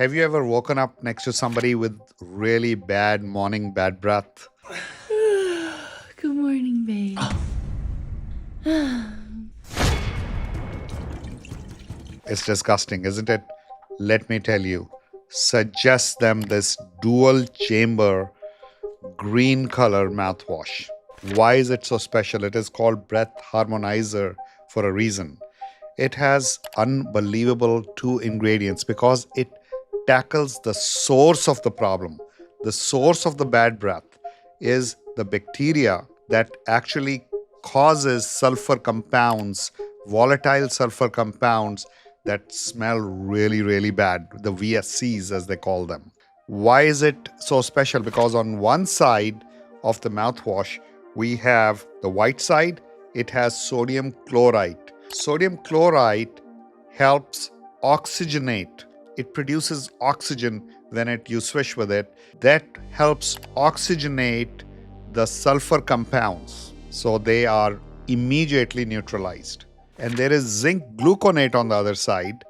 Have you ever woken up next to somebody with really bad morning bad breath? Good morning, babe. It's disgusting, isn't it? Let me tell you. Suggest them this dual chamber green color mouthwash. Why is it so special? It is called Breath Harmonizer for a reason. It has unbelievable two ingredients because it tackles the source of the problem. The source of the bad breath is the bacteria that actually causes sulfur compounds, volatile sulfur compounds that smell really, really bad, the VSCs as they call them. Why is it so special? Because on one side of the mouthwash, we have the white side, it has sodium chlorite. Sodium chlorite helps oxygenate. It produces oxygen when you swish with it. That helps oxygenate the sulfur compounds. So they are immediately neutralized. And there is zinc gluconate on the other side.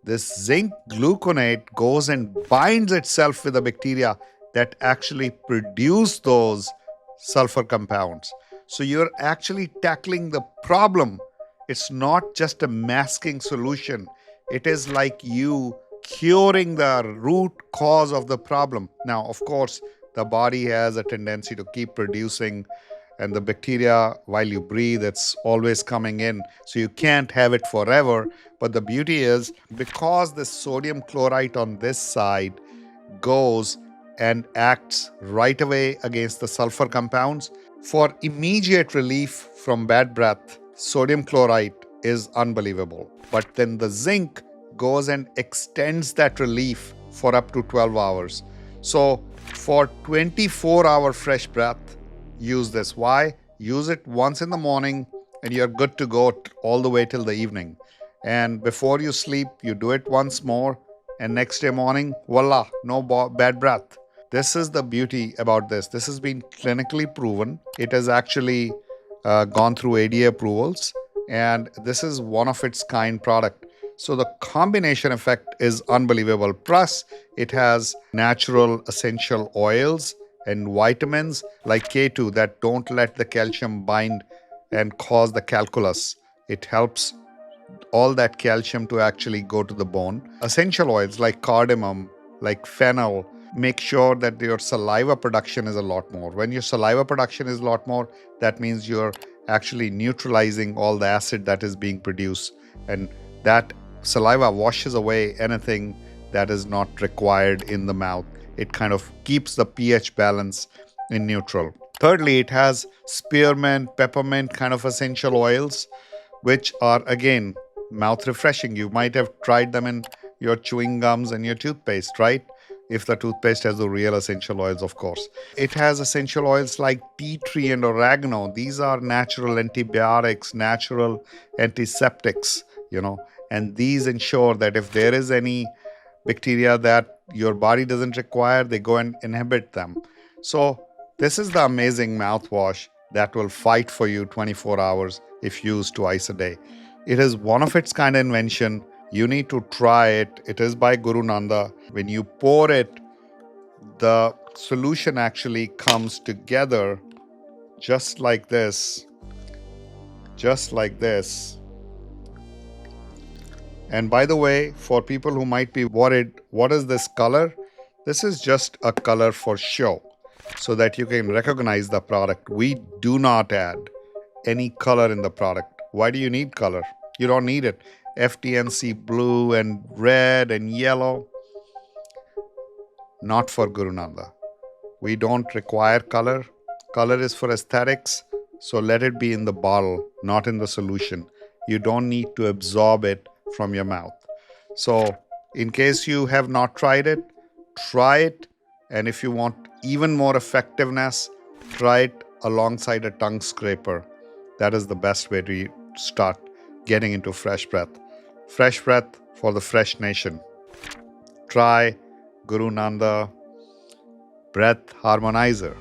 This zinc gluconate goes and binds itself with the bacteria that actually produce those sulfur compounds. So you're actually tackling the problem. It's not just a masking solution. It is like you curing the root cause of the problem. Now, of course, the body has a tendency to keep producing, and the bacteria, while you breathe, it's always coming in. So you can't have it forever. But the beauty is, because the sodium chlorite on this side goes and acts right away against the sulfur compounds, for immediate relief from bad breath, sodium chlorite is unbelievable. But then the zinc goes and extends that relief for up to 12 hours. So for 24-hour fresh breath, use this. Why? Use it once in the morning and you're good to go all the way till the evening. And before you sleep, you do it once more, and next day morning, voila, no bad breath. This is the beauty about this. This has been clinically proven. It has actually gone through ADA approvals, and this is one of its kind product. So the combination effect is unbelievable. Plus, it has natural essential oils and vitamins like K2 that don't let the calcium bind and cause the calculus. It helps all that calcium to actually go to the bone. Essential oils like cardamom, like fennel, make sure that your saliva production is a lot more. When your saliva production is a lot more, that means you're actually neutralizing all the acid that is being produced. And that saliva washes away anything that is not required in the mouth. It kind of keeps the pH balance in neutral. Thirdly, it has spearmint, peppermint kind of essential oils, which are again mouth refreshing. You might have tried them in your chewing gums and your toothpaste, right? If the toothpaste has the real essential oils, of course. It has essential oils like tea tree and oregano. These are natural antibiotics, natural antiseptics, and these ensure that if there is any bacteria that your body doesn't require, they go and inhibit them. So this is the amazing mouthwash that will fight for you 24 hours if used twice a day. It is one of its kind of invention. You need to try it. It is by GuruNanda. When you pour it, the solution actually comes together just like this. Just like this. And by the way, for people who might be worried, what is this color? This is just a color for show so that you can recognize the product. We do not add any color in the product. Why do you need color? You don't need it. FTNC blue and red and yellow. Not for GuruNanda. We don't require color. Color is for aesthetics. So let it be in the bottle, not in the solution. You don't need to absorb it from your mouth. So in case you have not tried it, try it. And if you want even more effectiveness, try it alongside a tongue scraper. That is the best way to start getting into fresh breath. Fresh breath for the fresh nation. Try GuruNanda Breath Harmonizer.